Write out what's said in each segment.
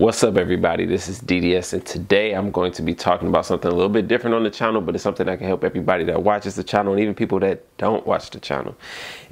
What's up, everybody? This is DDS, and today I'm going to be talking about something a little bit different on the channel, but it's something that can help everybody that watches the channel and even people that don't watch the channel.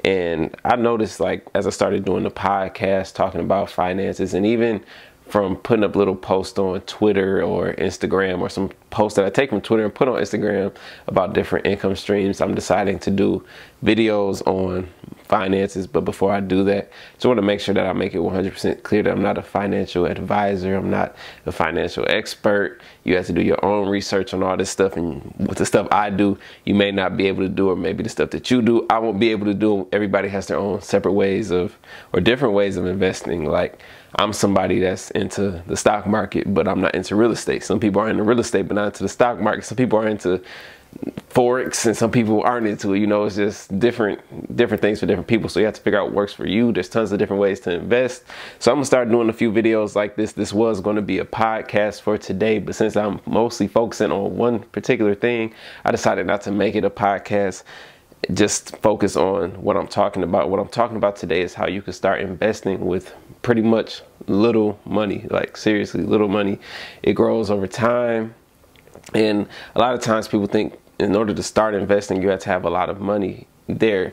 And I noticed, like, as I started doing the podcast talking about finances, and even from putting up little posts on Twitter or Instagram, or some posts that I take from Twitter and put on Instagram about different income streams, I'm deciding to do videos on finances. But before I do that, I just want to make sure that I make it 100% clear that I'm not a financial advisor. I'm not a financial expert. You have to do your own research on all this stuff, and with the stuff I do, you may not be able to do, or maybe the stuff that you do, I won't be able to do. Everybody has their own separate ways of, or different ways of investing. Like, I'm somebody that's into the stock market, but I'm not into real estate. Some people are into real estate, but not into the stock market. Some people are into Forex, and some people aren't into it. You know, it's just different things for different people. So you have to figure out what works for you. There's tons of different ways to invest. So I'm gonna start doing a few videos like this. This was going to be a podcast for today, but since I'm mostly focusing on one particular thing, I decided not to make it a podcast. Just focus on what I'm talking about. What I'm talking about today is how you can start investing with pretty much little money. Like, seriously, little money. It grows over time. And a lot of times people think in order to start investing, you have to have a lot of money. There's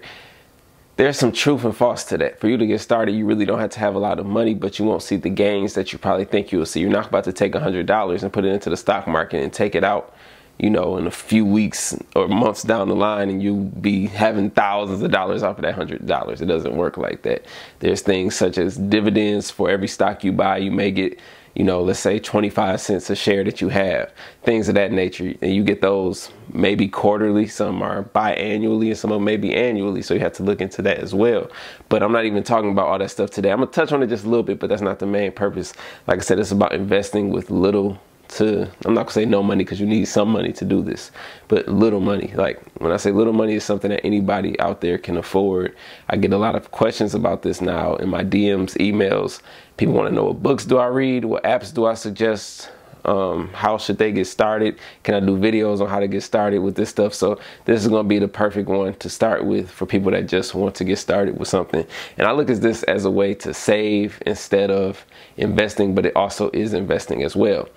some truth and false to that. For you to get started, you really don't have to have a lot of money, but you won't see the gains that you probably think you will see. You're not about to take $100 and put it into the stock market and take it out, you know, in a few weeks or months down the line, and you be having thousands of dollars off of that $100. It doesn't work like that. There's things such as dividends. For every stock you buy, you may get, you know, let's say 25 cents a share that you have, things of that nature. And you get those maybe quarterly, some are biannually, and some of them maybe annually. So you have to look into that as well. But I'm not even talking about all that stuff today. I'm gonna touch on it just a little bit, but that's not the main purpose. Like I said, it's about investing with little to, I'm not gonna say no money, because you need some money to do this, but little money. Like, when I say little money, is something that anybody out there can afford. I get a lot of questions about this now in my DMs, emails. People want to know, what books do I read? What apps do I suggest? How should they get started? Can I do videos on how to get started with this stuff? So this is going to be the perfect one to start with for people that just want to get started with something. And I look at this as a way to save instead of investing, but it also is investing as well.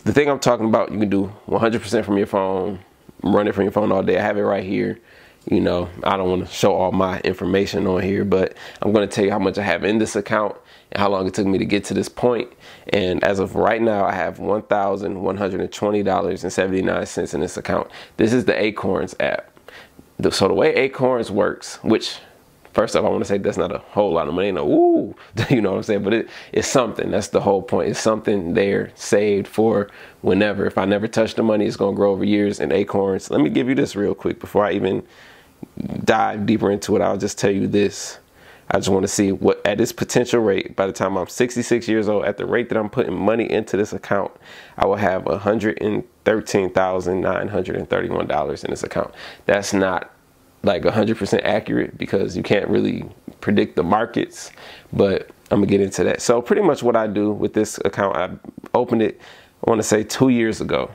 The thing I'm talking about, you can do 100% from your phone, run it from your phone all day. I have it right here. You know, I don't want to show all my information on here, but I'm going to tell you how much I have in this account and how long it took me to get to this point. And as of right now, I have $1,120.79 in this account. This is the Acorns app. So the way Acorns works, which, first off, I want to say that's not a whole lot of money. No, ooh, you know what I'm saying? But it's something. That's the whole point. It's something there saved for whenever. If I never touch the money, it's going to grow over years. And Acorns, let me give you this real quick before I even dive deeper into it. I'll just tell you this. I just want to see what, at this potential rate, by the time I'm 66 years old, at the rate that I'm putting money into this account, I will have $113,931 in this account. That's not like 100% accurate, because you can't really predict the markets, but I'm gonna get into that. So pretty much what I do with this account, I opened it, I want to say 2 years ago.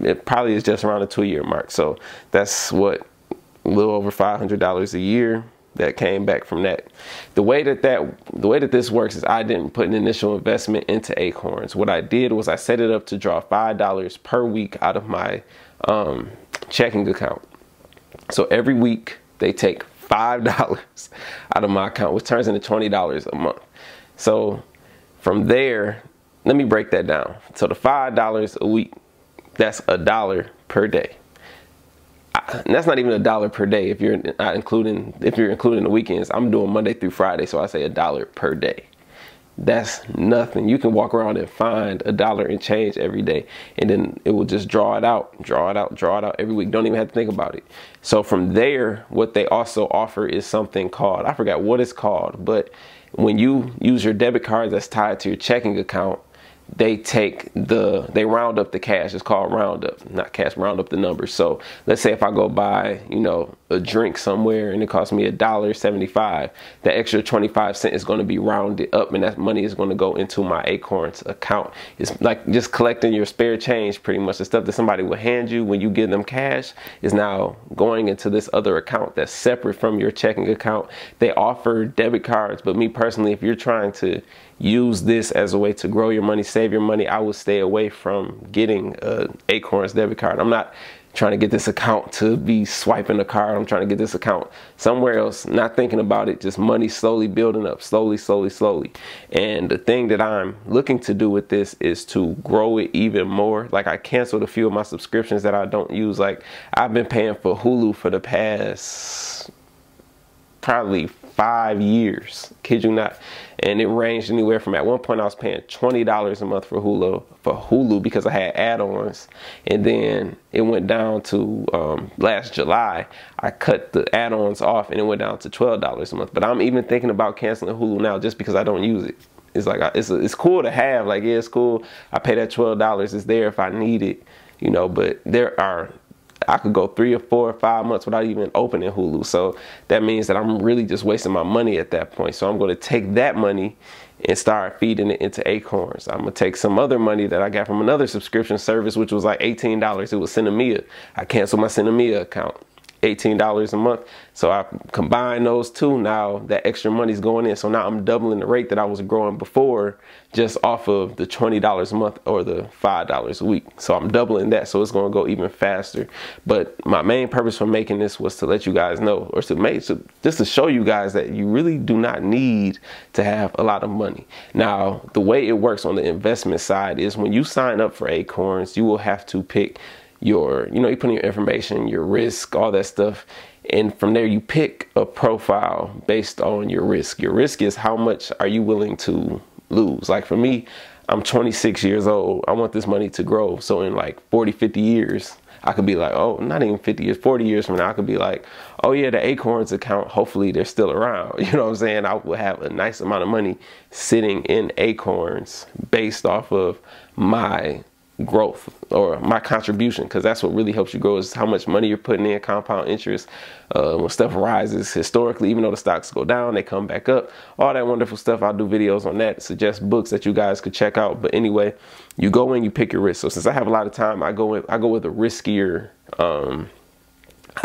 It probably is just around the 2-year mark. So that's what, a little over $500 a year that came back from that. The way that this works is I didn't put an initial investment into Acorns. What I did was I set it up to draw $5 per week out of my checking account. So every week they take $5 out of my account, which turns into $20 a month. So from there, let me break that down. So the $5 a week, that's $1 per day. And that's not even $1 per day if you're including the weekends. I'm doing Monday through Friday, so I say $1 per day. That's nothing. You can walk around and find $1 and change every day, and then it will just draw it out every week. Don't even have to think about it. So from there, what they also offer is something called, I forgot what it's called, but when you use your debit card that's tied to your checking account, they round up the cash. It's called round up, not cash, round up the numbers. So let's say if I go buy, you know, a drink somewhere and it costs me $1.75, the extra 25 cents is going to be rounded up, and that money is going to go into my Acorns account. It's like just collecting your spare change, pretty much. The stuff that somebody will hand you when you give them cash is now going into this other account that's separate from your checking account. They offer debit cards, but me personally, if you're trying to use this as a way to grow your money, save your money, I would stay away from getting Acorns debit card. I'm not trying to get this account to be swiping the card. I'm trying to get this account somewhere else, not thinking about it, just money slowly building up, slowly. And the thing that I'm looking to do with this is to grow it even more. Like, I canceled a few of my subscriptions that I don't use. Like, I've been paying for Hulu for the past probably 5 years, kid you not. And it ranged anywhere from, at one point I was paying $20 a month for Hulu because I had add-ons, and then it went down to last July I cut the add-ons off and it went down to $12 a month. But I'm even thinking about canceling Hulu now just because I don't use it. It's like, it's cool to have, like, yeah, it's cool, I pay that $12, it's there if I need it, you know. But I could go 3 or 4 or 5 months without even opening Hulu. So that means that I'm really just wasting my money at that point. So I'm going to take that money and start feeding it into Acorns. I'm going to take some other money that I got from another subscription service, which was like $18. It was Cinemia. I canceled my Cinemia account. $18 a month. So I combine those two. Now that extra money's going in. So now I'm doubling the rate that I was growing before, just off of the $20 a month or the $5 a week. So I'm doubling that. So it's going to go even faster. But my main purpose for making this was to let you guys know, or just to show you guys that you really do not need to have a lot of money. Now, the way it works on the investment side is when you sign up for Acorns, you will have to pick you put in your information, your risk, all that stuff. And from there, you pick a profile based on your risk. Your risk is how much are you willing to lose. Like for me, I'm 26 years old. I want this money to grow. So in like 40, 50 years, I could be like, oh, not even 50 years, 40 years from now, I could be like, oh yeah, the Acorns account, hopefully they're still around. You know what I'm saying? I will have a nice amount of money sitting in Acorns based off of my growth or my contribution, because that's what really helps you grow, is how much money you're putting in, compound interest. When stuff rises historically, even though the stocks go down, they come back up, all that wonderful stuff. I'll do videos on that, suggest books that you guys could check out. But anyway, you go in, you pick your risk. So since I have a lot of time, I go with a riskier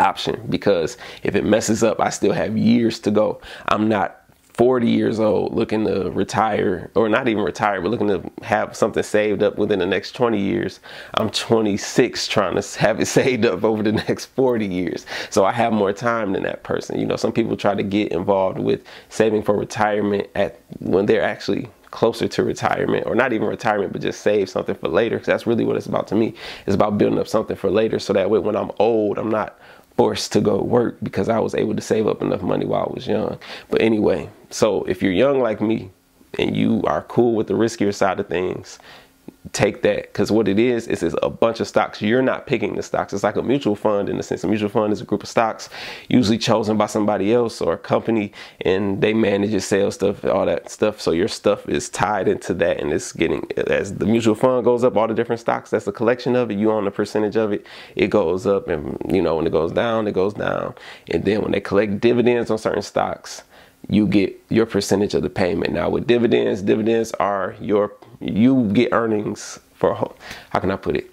option, because if it messes up, I still have years to go. I'm not 40 years old looking to retire, or not even retire, but looking to have something saved up within the next 20 years. I'm 26 trying to have it saved up over the next 40 years. So I have more time than that person. You know, some people try to get involved with saving for retirement when they're actually closer to retirement, or not even retirement, but just save something for later. Because that's really what it's about to me. It's about building up something for later, so that way when I'm old, I'm not forced to go work, because I was able to save up enough money while I was young. But anyway, so if you're young like me and you are cool with the riskier side of things, take that, because what it is a bunch of stocks. You're not picking the stocks. It's like a mutual fund, in the sense a mutual fund is a group of stocks usually chosen by somebody else or a company, and they manage your sales stuff, all that stuff. So your stuff is tied into that, and it's getting, as the mutual fund goes up, all the different stocks, that's a collection of it, you own a percentage of it, it goes up. And you know, when it goes down, it goes down. And then when they collect dividends on certain stocks, you get your percentage of the payment. Now with dividends are you get earnings for, how can I put it?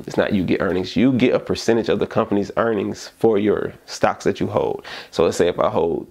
It's not you get earnings. You get a percentage of the company's earnings for your stocks that you hold. So let's say if I hold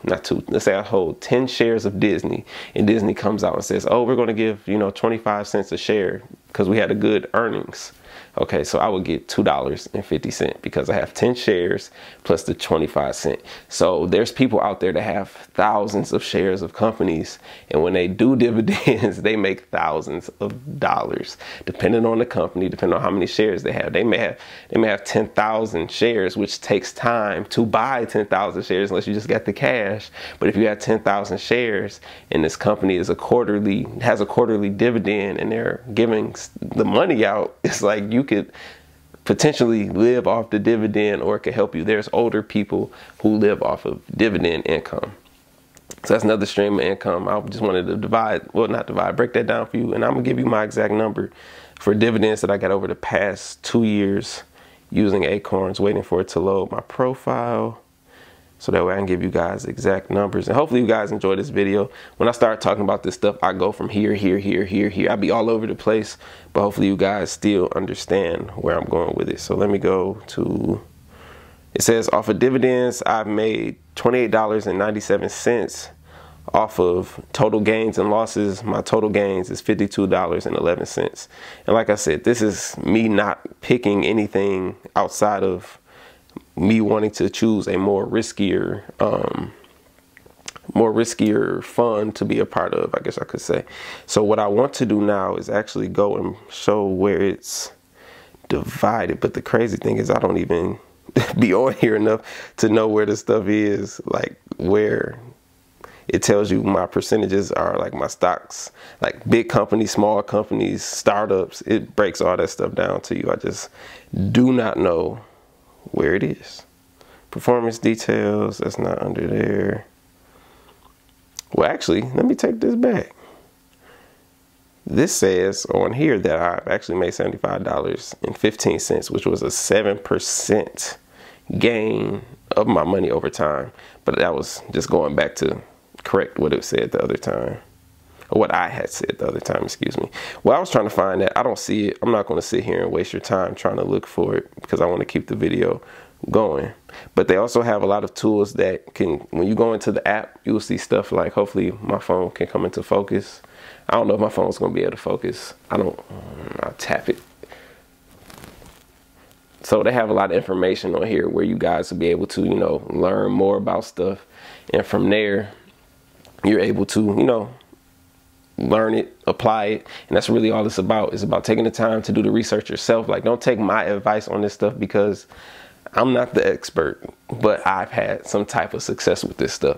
let's say I hold 10 shares of Disney, and Disney comes out and says, oh, we're going to give, 25 cents a share because we had a good earnings. Okay, so I would get $2.50 because I have 10 shares plus the 25 cents. So there's people out there that have thousands of shares of companies, and when they do dividends, they make thousands of dollars, depending on the company, depending on how many shares they have. They may have 10,000 shares, which takes time to buy 10,000 shares unless you just got the cash. But if you have 10,000 shares and this company has a quarterly dividend, and they're giving the money out, it's like you could potentially live off the dividend, or it could help you. There's older people who live off of dividend income. So that's another stream of income. I just wanted to break that down for you. And I'm gonna give you my exact number for dividends that I got over the past 2 years using Acorns, waiting for it to load my profile, so that way I can give you guys exact numbers. And hopefully you guys enjoy this video. When I start talking about this stuff, I go from here. I'll be all over the place, but hopefully you guys still understand where I'm going with it. So let me go to, it says off of dividends, I've made $28.97 off of total gains and losses, my total gains is $52.11. And like I said, this is me not picking anything outside of me wanting to choose a more riskier fund to be a part of, I guess I could say. So what I want to do now is actually go and show where it's divided. But the crazy thing is I don't even be on here enough to know where the stuff is, like where it tells you my percentages are, like my stocks, like big companies, small companies, startups. It breaks all that stuff down to you. I just do not know where it is. Performance details, that's not under there. Well, actually, let me take this back. This says on here that I've actually made $75.15, which was a 7% gain of my money over time. But that was just going back to correct what it said the other time, or what I had said the other time, excuse me. Well, I was trying to find that. I don't see it. I'm not going to sit here and waste your time trying to look for it because I want to keep the video going. But they also have a lot of tools that can, when you go into the app, you will see stuff like, hopefully my phone can come into focus. I don't know if my phone's going to be able to focus. I'll tap it. So they have a lot of information on here where you guys will be able to, you know, learn more about stuff. And from there, you're able to, you know, learn it, apply it. And that's really all it's about. It's about taking the time to do the research yourself. Like, don't take my advice on this stuff because I'm not the expert, but I've had some type of success with this stuff.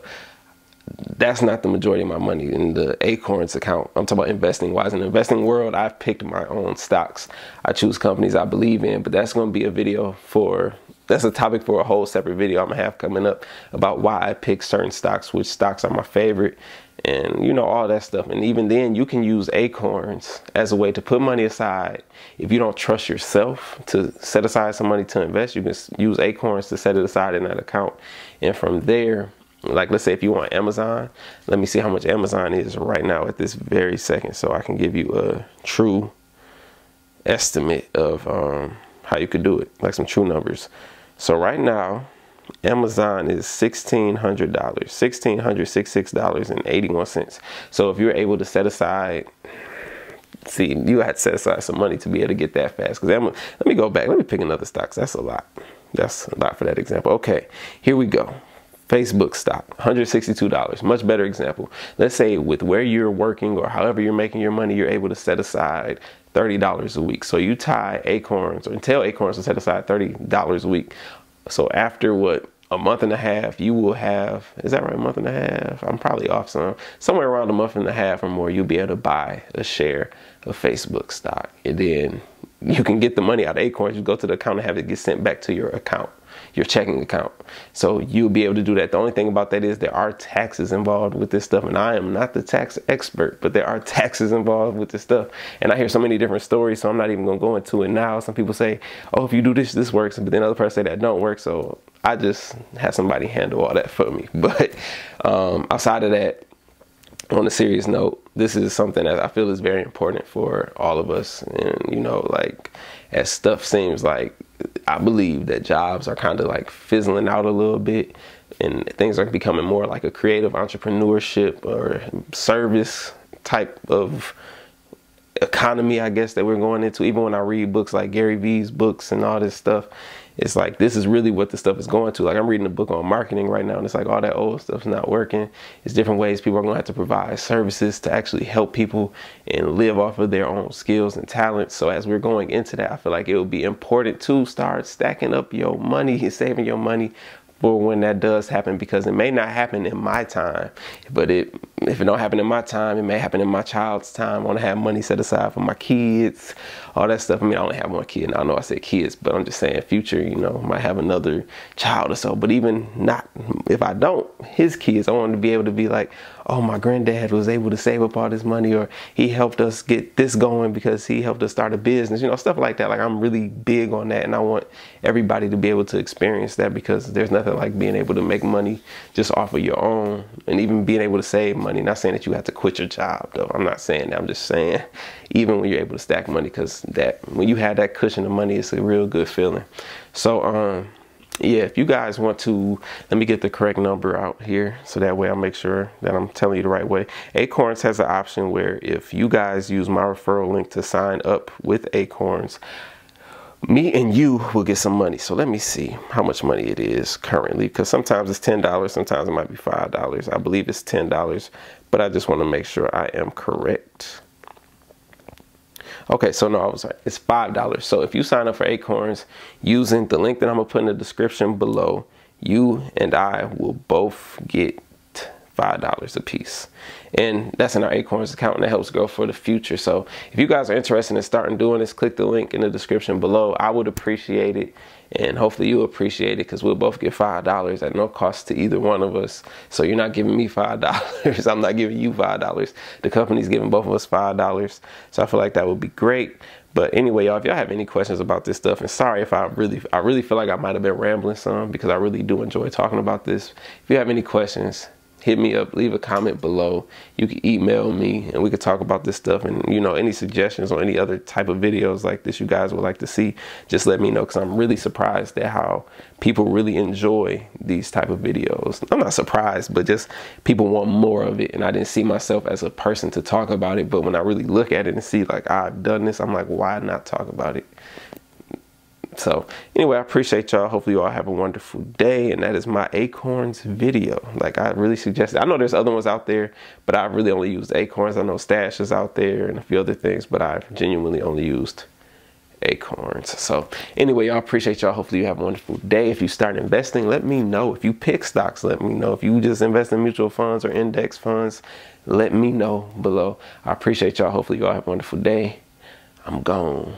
That's not the majority of my money in the Acorns account. I'm talking about investing wise. In the investing world, I've picked my own stocks. I choose companies I believe in, but that's going to be a video for, that's a topic for a whole separate video I'm gonna have coming up about why I pick certain stocks, which stocks are my favorite, and you know, all that stuff. And even then, you can use Acorns as a way to put money aside. If you don't trust yourself to set aside some money to invest, you can use Acorns to set it aside in that account. And from there, like, let's say if you want Amazon, let me see how much Amazon is right now at this very second, so I can give you a true estimate of how you could do it, like some true numbers. So right now, Amazon is $1,666.81. So if you're able to set aside, see, you had to set aside some money to be able to get that fast. Because let me go back. Let me pick another stock. That's a lot. That's a lot for that example. Okay, here we go. Facebook stock, $162, much better example. Let's say with where you're working or however you're making your money, you're able to set aside $30 a week. So you tie Acorns, or tell Acorns to set aside $30 a week. So after what, a month and a half, you will have, is that right, a month and a half? I'm probably off somewhere around a month and a half or more, you'll be able to buy a share of Facebook stock. And then you can get the money out of Acorns, you go to the account and have it get sent back to your account, your checking account. So you'll be able to do that. The only thing about that is there are taxes involved with this stuff, and I am not the tax expert, but there are taxes involved with this stuff. And I hear so many different stories, so I'm not even gonna go into it now. Some people say, oh, if you do this, this works, but then other person say that don't work. So I just have somebody handle all that for me. But outside of that, on a serious note, this is something that I feel is very important for all of us. And, you know, like, as stuff seems like, I believe that jobs are kind of like fizzling out a little bit, and things are becoming more like a creative entrepreneurship or service type of economy, I guess, that we're going into. Even when I read books like Gary Vee's books and all this stuff, it's like, this is really what the stuff is going to. Like, I'm reading a book on marketing right now, and it's like all that old stuff's not working. It's different ways people are going to have to provide services to actually help people and live off of their own skills and talents. So as we're going into that, I feel like it would be important to start stacking up your money and saving your money for when that does happen, because it may not happen in my time, but if it don't happen in my time, it may happen in my child's time. I want to have money set aside for my kids, all that stuff. I mean, I only have one kid, and I know I said kids, but I'm just saying future, you know, might have another child or so. But even not, if I don't, his kids, I want to be able to be like, oh, my granddad was able to save up all this money, or he helped us get this going because he helped us start a business, you know, stuff like that. Like, I'm really big on that, and I want everybody to be able to experience that, because there's nothing like being able to make money just off of your own, and even being able to save money. Not saying that you have to quit your job, though. I'm not saying that. I'm just saying even when you're able to stack money, because that when you have that cushion of money, it's a real good feeling. So yeah, if you guys want to, let me get the correct number out here so that way I'll make sure that I'm telling you the right way. Acorns has an option where if you guys use my referral link to sign up with Acorns, me and you will get some money. So let me see how much money it is currently, because sometimes it's $10, sometimes it might be $5. I believe it's $10, but I just want to make sure I am correct. Okay, so no, I was right. It's $5. So if you sign up for Acorns using the link that I'm gonna put in the description below, you and I will both get $5 a piece. And that's in our Acorns account, and that helps grow for the future. So if you guys are interested in starting doing this, click the link in the description below. I would appreciate it, and hopefully you'll appreciate it, because we'll both get $5 at no cost to either one of us. So you're not giving me $5. I'm not giving you $5. The company's giving both of us $5. So I feel like that would be great. But anyway, y'all, if y'all have any questions about this stuff, and sorry if I really feel like I might have been rambling some, because I really do enjoy talking about this. If you have any questions, hit me up, leave a comment below. You can email me and we could talk about this stuff, and you know, any suggestions or any other type of videos like this you guys would like to see, just let me know, because I'm really surprised at how people really enjoy these type of videos. I'm not surprised, but just people want more of it, and I didn't see myself as a person to talk about it, but when I really look at it and see like I've done this, I'm like, why not talk about it? So anyway, I appreciate y'all. Hopefully you all have a wonderful day, and that is my Acorns video. Like, I really suggest it. I know there's other ones out there, but I really only used Acorns. I know Stash is out there and a few other things, but I've genuinely only used Acorns. So anyway, y'all, appreciate y'all. Hopefully you have a wonderful day. If you start investing, let me know. If you pick stocks, let me know. If you just invest in mutual funds or index funds, let me know below. I appreciate y'all. Hopefully you all have a wonderful day. I'm gone.